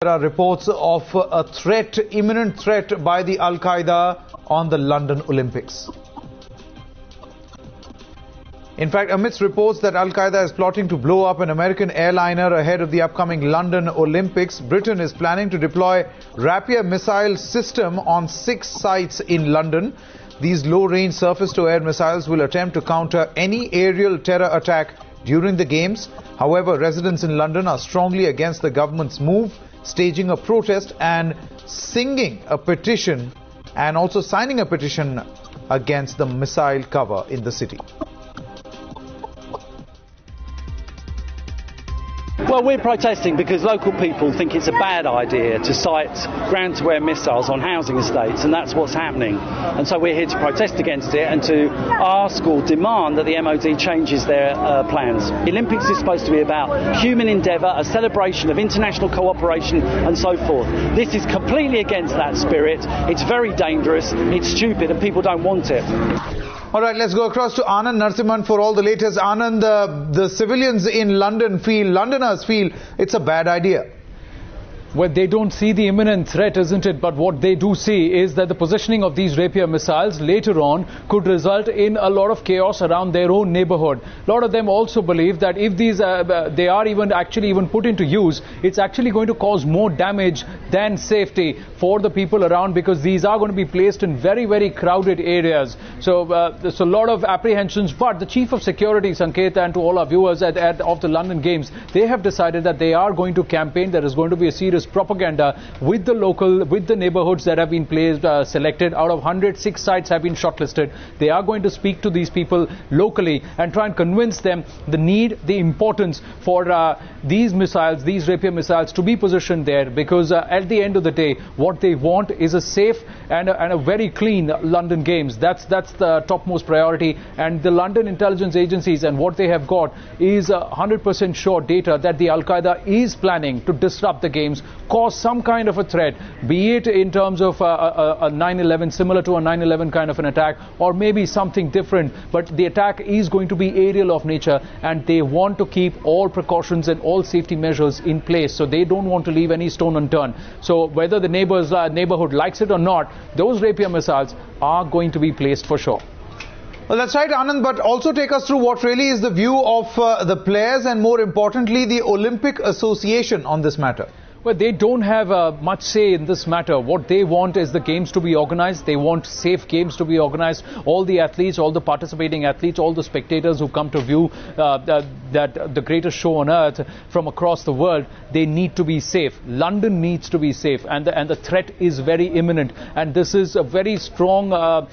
There are reports of a threat, imminent threat by the Al-Qaeda on the London Olympics. In fact, amidst reports that Al-Qaeda is plotting to blow up an American airliner ahead of the upcoming London Olympics, Britain is planning to deploy Rapier missile system on 6 sites in London. These low-range surface-to-air missiles will attempt to counter any aerial terror attack during the games. However, residents in London are strongly against the government's move, staging a protest and signing a petition against the missile cover in the city. Well, we're protesting because local people think it's a bad idea to site ground-to-air missiles on housing estates, and that's what's happening. And so we're here to protest against it and to ask or demand that the MOD changes their plans. The Olympics is supposed to be about human endeavour, a celebration of international cooperation and so forth. This is completely against that spirit. It's very dangerous, it's stupid, and people don't want it. All right, let's go across to Anand Narsimhan for all the latest. Anand, the civilians in Londoners feel it's a bad idea. Well, they don't see the imminent threat, isn't it? But what they do see is that the positioning of these Rapier missiles later on could result in a lot of chaos around their own neighborhood. A lot of them also believe that if these they are even put into use, it's actually going to cause more damage than safety for the people around, because these are going to be placed in very, very crowded areas. So there's a lot of apprehensions. But the Chief of Security, Sanket, and to all our viewers of the London Games, they have decided that they are going to campaign. There is going to be a serious propaganda with the neighborhoods that have been selected. Out of 106 sites have been shortlisted. They are going to speak to these people locally and try and convince them the importance for these missiles, these Rapier missiles, to be positioned there, because at the end of the day, what they want is a safe and a very clean London Games. That's the topmost priority. And the London intelligence agencies and what they have got is 100% sure data that the Al-Qaeda is planning to disrupt the Games, cause some kind of a threat, be it in terms of a 9/11, similar to a 9/11 kind of an attack, or maybe something different. But the attack is going to be aerial of nature, and they want to keep all precautions and all safety measures in place. So they don't want to leave any stone unturned. So whether the neighborhood likes it or not, those Rapier missiles are going to be placed for sure. Well, that's right, Anand, but also take us through what really is the view of the players and, more importantly, the Olympic Association on this matter. Well, they don't have much say in this matter. What they want is the games to be organized. They want safe games to be organized. All the athletes, all the participating athletes, all the spectators who come to view the greatest show on earth from across the world, they need to be safe. London needs to be safe, and the threat is very imminent. And this is a very strongly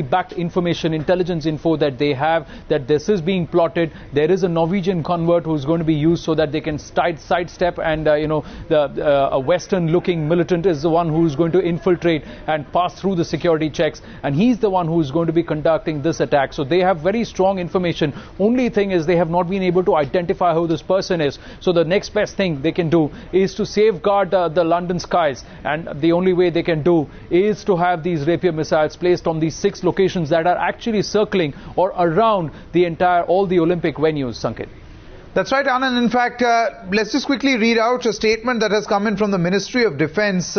backed information, intelligence info that they have, that this is being plotted. There is a Norwegian convert who's going to be used so that they can sidestep and a Western-looking militant is the one who is going to infiltrate and pass through the security checks, and he's the one who is going to be conducting this attack. So they have very strong information. Only thing is they have not been able to identify who this person is. So the next best thing they can do is to safeguard the London skies, and the only way they can do is to have these Rapier missiles placed on these 6 locations that are actually circling or around all the Olympic venues, Sanket. That's right, Anand. In fact, let's just quickly read out a statement that has come in from the Ministry of Defence,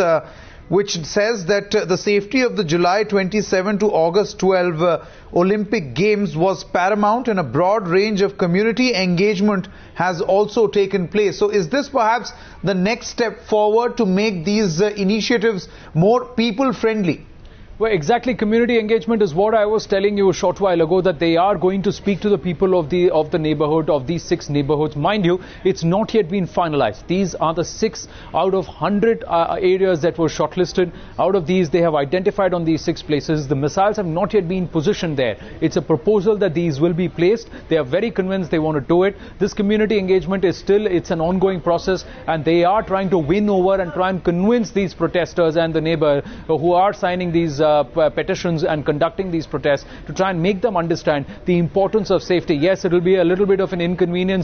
which says that the safety of the July 27 to August 12 Olympic Games was paramount, and a broad range of community engagement has also taken place. So is this perhaps the next step forward to make these initiatives more people-friendly? Well, exactly. Community engagement is what I was telling you a short while ago, that they are going to speak to the people of the neighborhood, of these 6 neighborhoods. Mind you, it's not yet been finalized. These are the 6 out of 100 areas that were shortlisted. Out of these, they have identified on these 6 places. The missiles have not yet been positioned there. It's a proposal that these will be placed. They are very convinced they want to do it. This community engagement is it's an ongoing process, and they are trying to win over and try and convince these protesters and the neighbor who are signing these petitions and conducting these protests, to try and make them understand the importance of safety. Yes, it will be a little bit of an inconvenience